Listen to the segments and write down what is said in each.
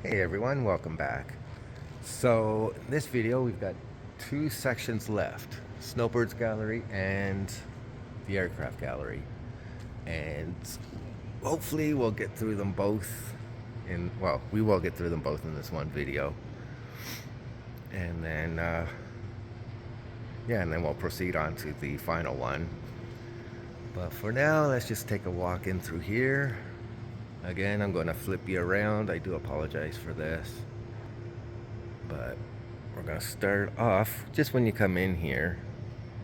Hey everyone, welcome back. So in this video we've got two sections left, Snowbirds gallery and the aircraft gallery. And hopefully we'll get through them both we will get through them both in this one video. And then and then we'll proceed on to the final one. But for now, let's just take a walk in through here. Again, I'm going to flip you around. I do apologize for this. But we're going to start off just when you come in here.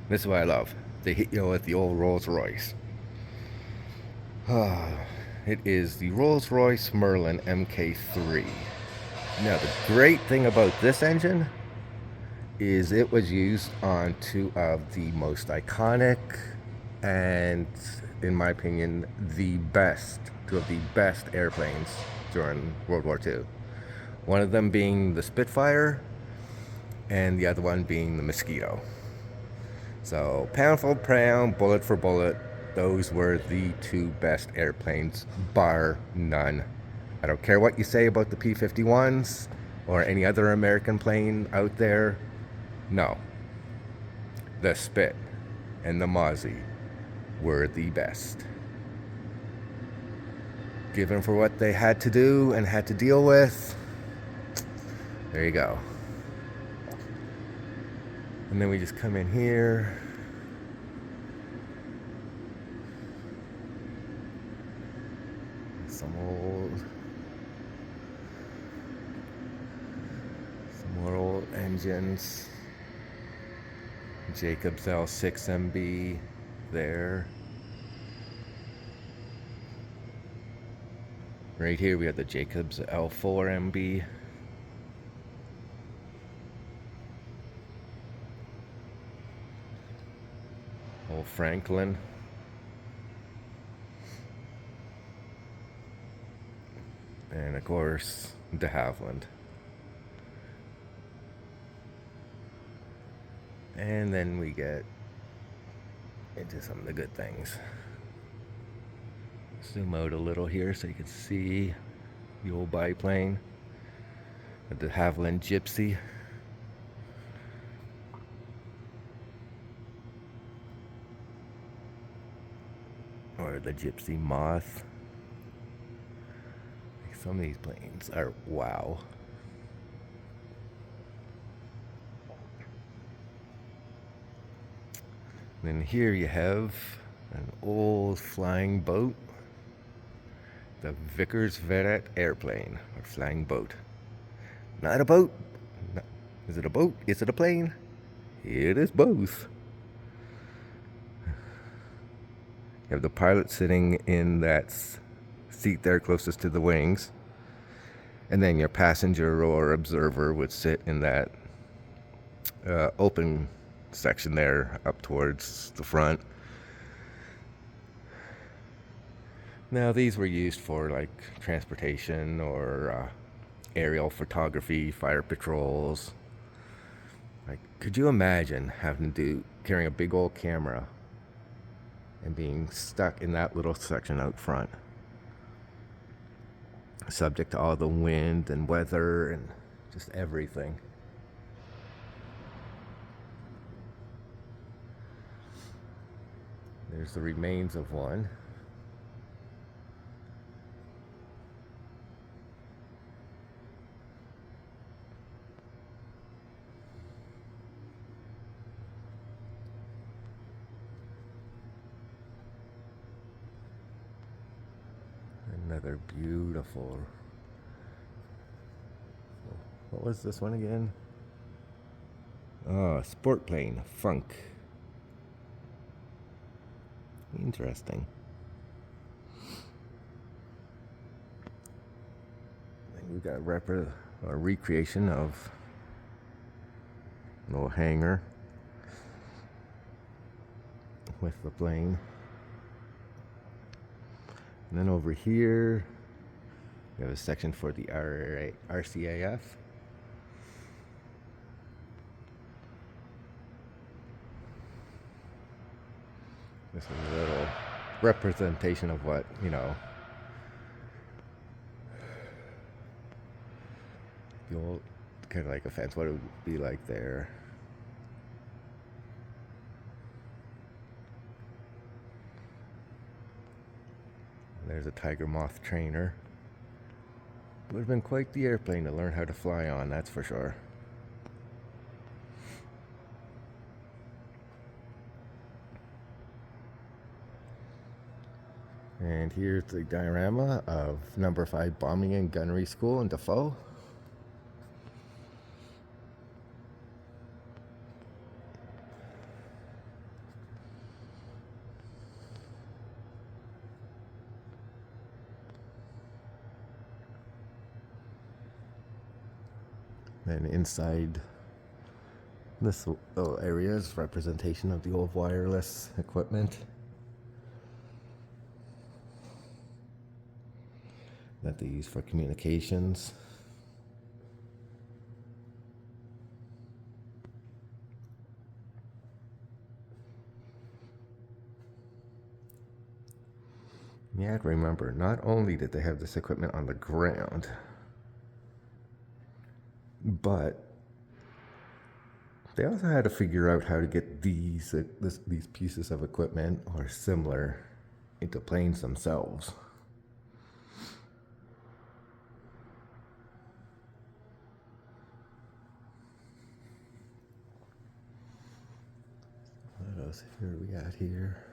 This is what I love. They hit you with the old Rolls Royce. It is the Rolls Royce Merlin MK3. Now, the great thing about this engine is it was used on two of the most iconic and, in my opinion, two of the best airplanes during World War II. One of them being the Spitfire and the other one being the Mosquito. So pound for pound, bullet for bullet, those were the two best airplanes, bar none. I don't care what you say about the P-51s or any other American plane out there. No. The Spit and the Mozzie were the best. Given for what they had to do and had to deal with, there you go. And then we just come in here. Some more old engines. Jacobs L6MB there. Right here we have the Jacobs L4MB. Old Franklin. And of course, de Havilland. And then we get into some of the good things. Zoom out a little here so you can see the old biplane. The de Havilland Gypsy. Or the Gypsy Moth. Some of these planes are wow. Then here you have an old flying boat. The Vickers Verret airplane, or flying boat. Not a boat. Is it a boat? Is it a plane? It is both. You have the pilot sitting in that seat there closest to the wings. And then your passenger or observer would sit in that open section there up towards the front. Now these were used for like transportation or aerial photography, fire patrols. Like, could you imagine carrying a big old camera and being stuck in that little section out front, subject to all the wind and weather and just everything? There's the remains of one. Another beautiful. What was this one again? Oh, sport plane, Funk. Interesting. And we got a recreation of a little hangar with the plane. And then over here, we have a section for the RCAF. This is a little representation of what, The old, kind of like a fence, what it would be like there. There's a tiger moth trainer. Would have been quite the airplane to learn how to fly on, that's for sure. And here's the diorama of number 5 Bombing and Gunnery School in Defoe. Then inside this little area is representation of the old wireless equipment that they use for communications. You have to remember, not only did they have this equipment on the ground, but they also had to figure out how to get these pieces of equipment or similar into planes themselves. What else are we at here?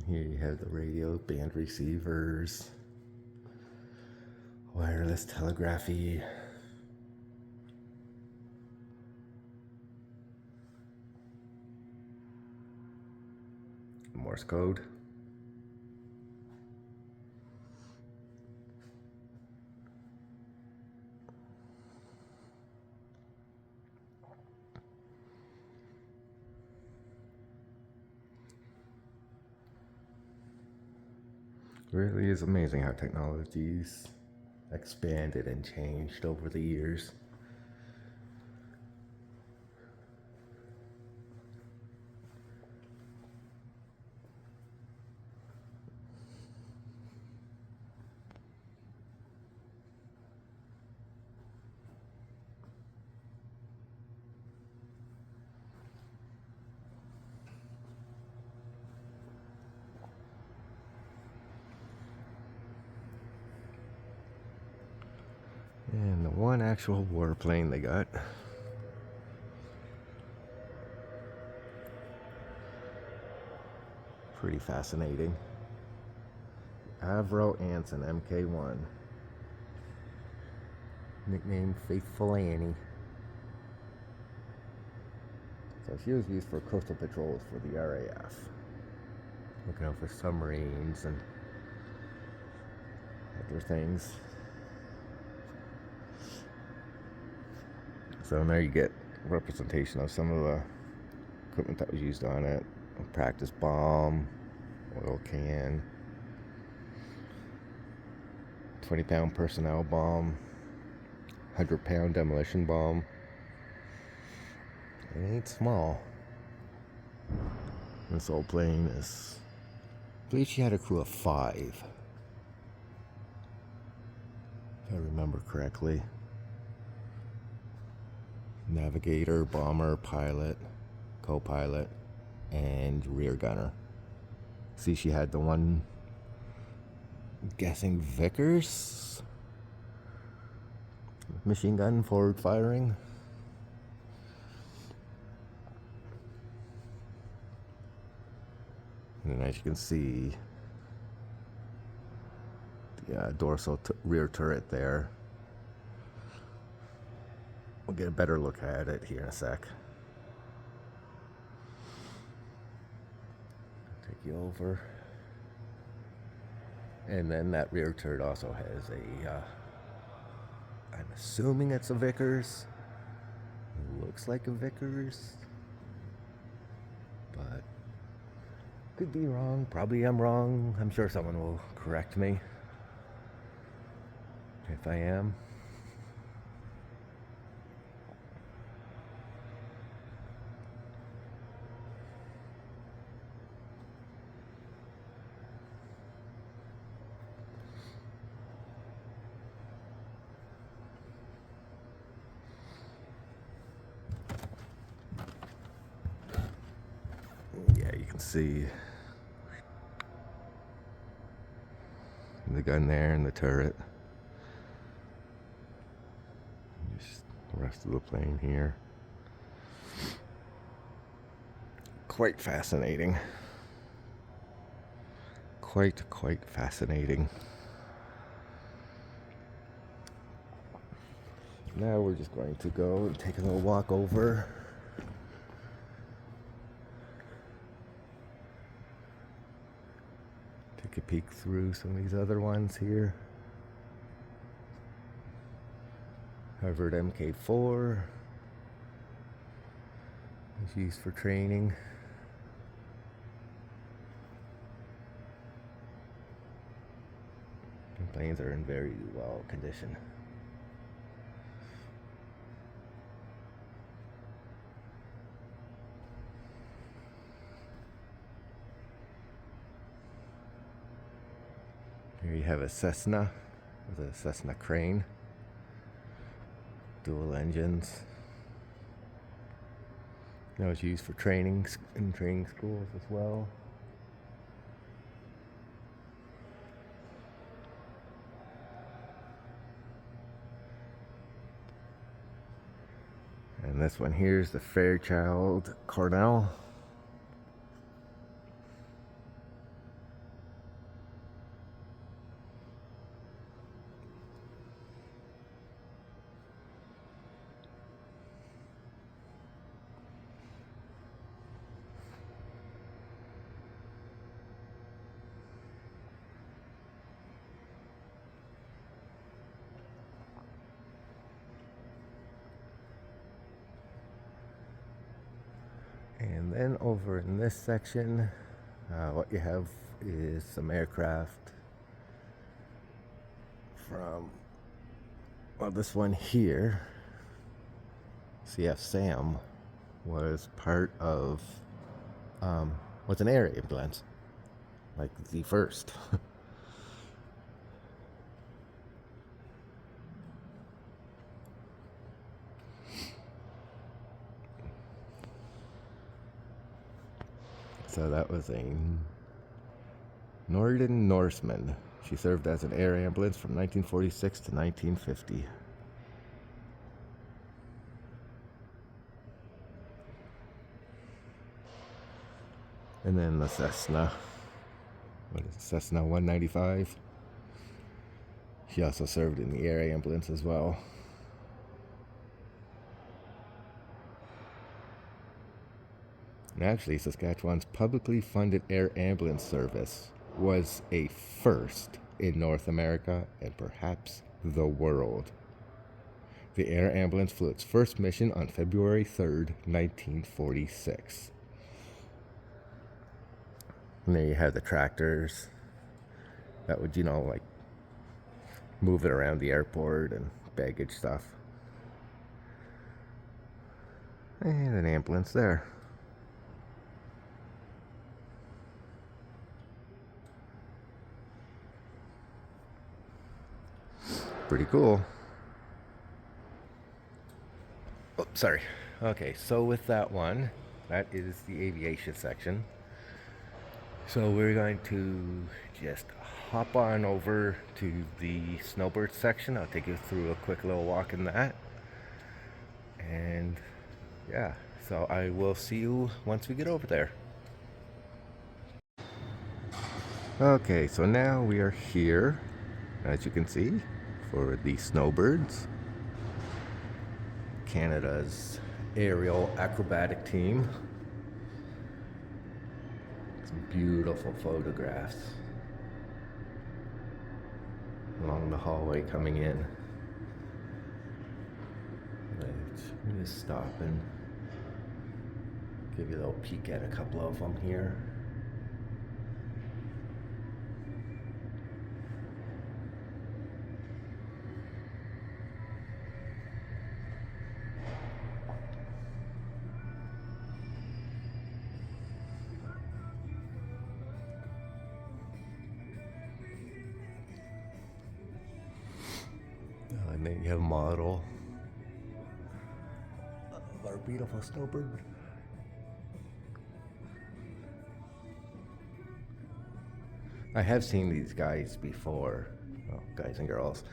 Here you have the radio, band receivers, wireless telegraphy, Morse code. Really is amazing how technology's expanded and changed over the years. And the one actual warplane they got. Pretty fascinating. Avro Anson MK1. Nicknamed Faithful Annie. So she was used for coastal patrols for the RAF. Looking out for submarines and other things. So there you get representation of some of the equipment that was used on it. A practice bomb, oil can, 20-pound personnel bomb, 100-pound demolition bomb. It ain't small. This old plane is, I believe she had a crew of 5, if I remember correctly. Navigator, bomber, pilot, co-pilot, and rear gunner. See, she had the one, I'm guessing Vickers machine gun, forward firing. And then as you can see, the dorsal rear turret there. We'll get a better look at it here in a sec. Take you over. And then that rear turret also has a, I'm assuming it's a Vickers. Looks like a Vickers. But could be wrong. Probably I'm wrong. I'm sure someone will correct me if I am. see the gun there and the turret. Just the rest of the plane here. Quite fascinating. Quite fascinating. Now we're just going to go and take a little walk over. Take a peek through some of these other ones here. Harvard MK4 is used for training. The planes are in very well condition. Here you have a Cessna with a Cessna crane, dual engines. Now it's used for training in training schools as well. And this one here is the Fairchild Cornell. And then over in this section, what you have is some aircraft from, well, this one here, CF Sam, was part of, what's an air ambulance, like the first. So that was a Northern Norseman. She served as an air ambulance from 1946 to 1950. And then the Cessna. What is it? Cessna 195. She also served in the air ambulance as well. And actually, Saskatchewan's publicly funded air ambulance service was a first in North America and perhaps the world. The air ambulance flew its first mission on February 3rd, 1946. And there you have the tractors that would, like move it around the airport and baggage stuff. And an ambulance there. Pretty cool. Oh, sorry. Okay, so with that one, that is the aviation section. So we're going to just hop on over to the Snowbirds section. I'll take you through a quick little walk in that. And yeah, so I will see you once we get over there. Okay, so now we are here, as you can see, for the Snowbirds, Canada's aerial acrobatic team. Some beautiful photographs along the hallway coming in. Let me just stop and give you a little peek at a couple of them here. And then you have a model of our beautiful Snowbird. I have seen these guys before, well, guys and girls,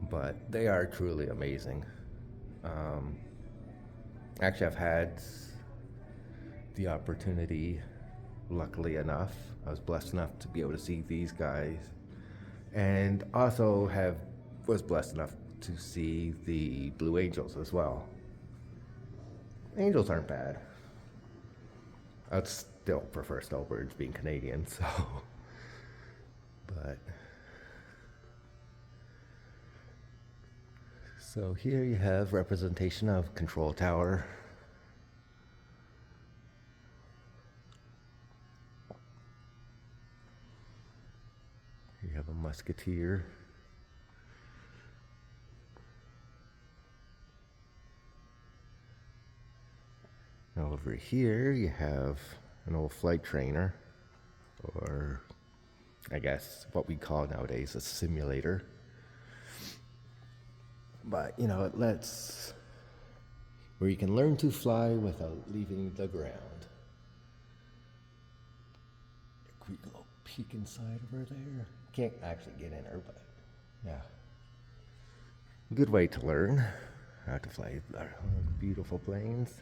but they are truly amazing. Um, Actually, I've had the opportunity, luckily enough, I was blessed enough to be able to see these guys, and also was blessed enough to see the Blue Angels as well. Angels aren't bad. I'd still prefer Snowbirds being Canadian, so. But. So here you have representation of control tower. You have a musketeer. Now over here you have an old flight trainer, or I guess what we call nowadays a simulator. But you know, it lets where you can learn to fly without leaving the ground. A quick little peek inside of her there. Can't actually get in her, but yeah. Good way to learn how to fly beautiful planes.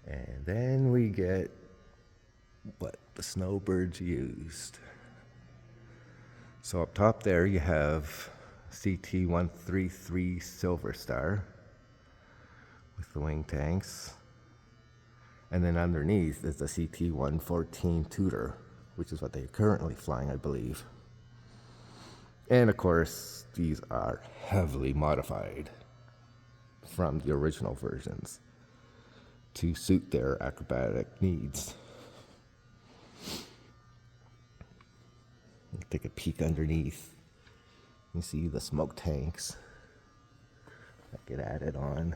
And then we get what the Snowbirds used. So up top there you have CT-133 Silver Star with the wing tanks. And then underneath is the CT-114 Tudor, which is what they're currently flying, I believe. And of course, these are heavily modified from the original versions to suit their acrobatic needs. Take a peek underneath. You see the smoke tanks that get added on.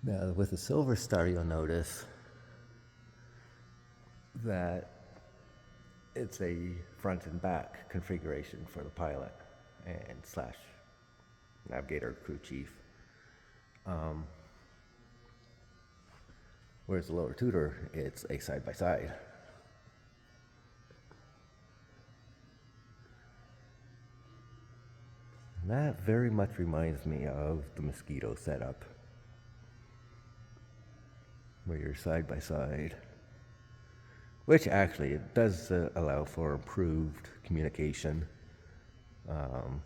Now, with the Silver Star, you'll notice that it's a front and back configuration for the pilot and slash navigator crew chief. Whereas the lower Tudor, it's a side-by-side. That very much reminds me of the Mosquito setup, where you're side-by-side. Which actually, it does allow for improved communication. And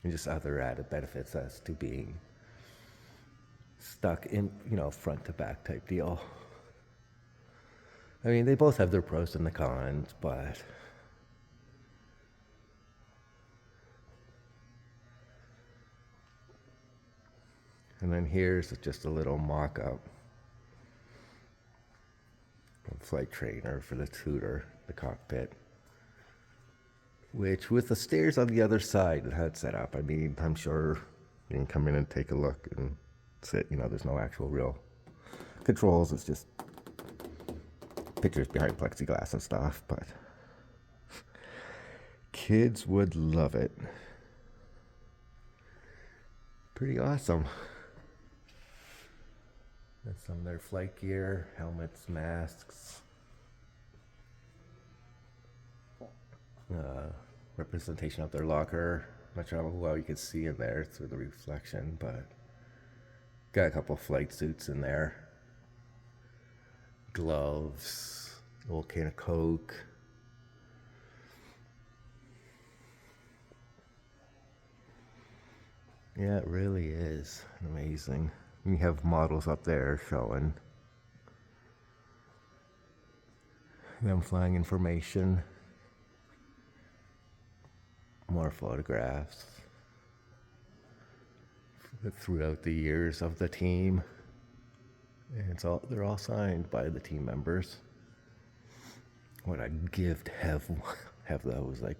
just other added benefits as to being stuck in, front to back type deal. I mean, they both have their pros and the cons, but and then here's just a little mock-up of flight trainer for the Tudor, the cockpit, which with the stairs on the other side it had set up. I mean, I'm sure you can come in and take a look and sit. There's no actual real controls. It's just pictures behind plexiglass and stuff, but kids would love it. Pretty awesome. That's some of their flight gear, helmets, masks, representation of their locker. Not sure how well you can see in there through the reflection, but got a couple flight suits in there. Gloves, a little can of Coke. Yeah, it really is amazing. You have models up there showing them flying information. More photographs throughout the years of the team. And they're all signed by the team members. What I'd give to have those, like,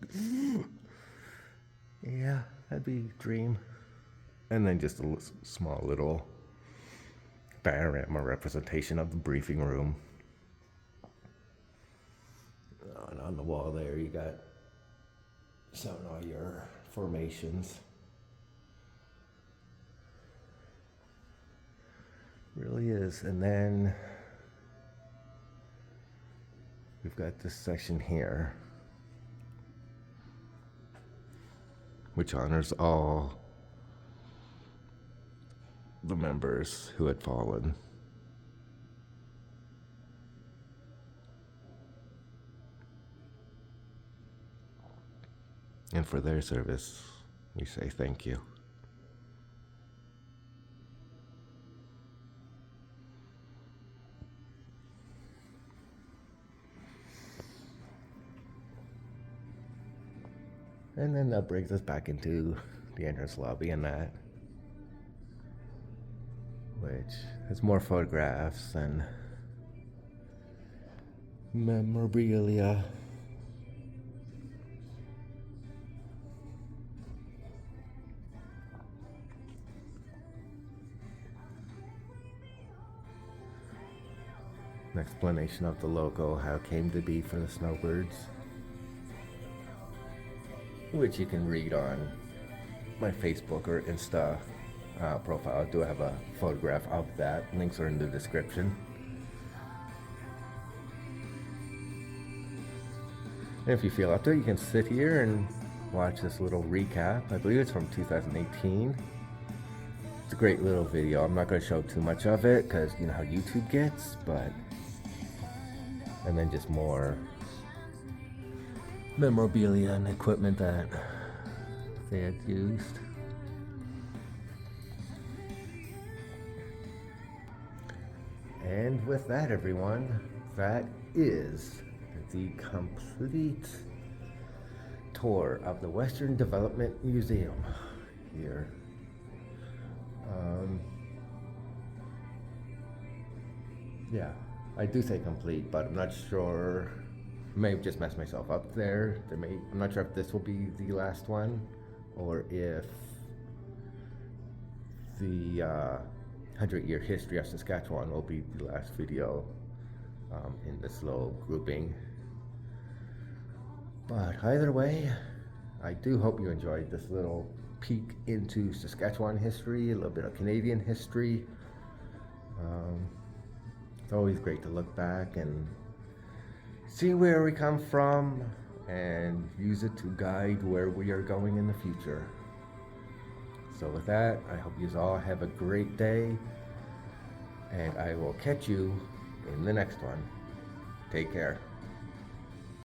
yeah, that'd be a dream. And then just a small little diorama representation of the briefing room. And on the wall there, you got showing all your formations. Really is. And then we've got this section here, which honors all the members who had fallen. And for their service, we say thank you. And then that brings us back into the entrance lobby and that, which has more photographs and memorabilia. An explanation of the logo, how it came to be for the Snowbirds, which you can read on my Facebook or Insta profile. I do have a photograph of that. Links are in the description. And if you feel up to it, you can sit here and watch this little recap. I believe it's from 2018. It's a great little video. I'm not going to show too much of it because you know how YouTube gets, but and then just more memorabilia and equipment that they had used. And with that, everyone, that is the complete tour of the Western Development Museum here. Yeah, I do say complete, but I'm not sure. I may have just messed myself up there. I'm not sure if this will be the last one or if the 100-year history of Saskatchewan will be the last video in this little grouping. But either way, I do hope you enjoyed this little peek into Saskatchewan history, a little bit of Canadian history. It's always great to look back and see where we come from and use it to guide where we are going in the future. So with that, I hope you all have a great day, and I will catch you in the next one. Take care.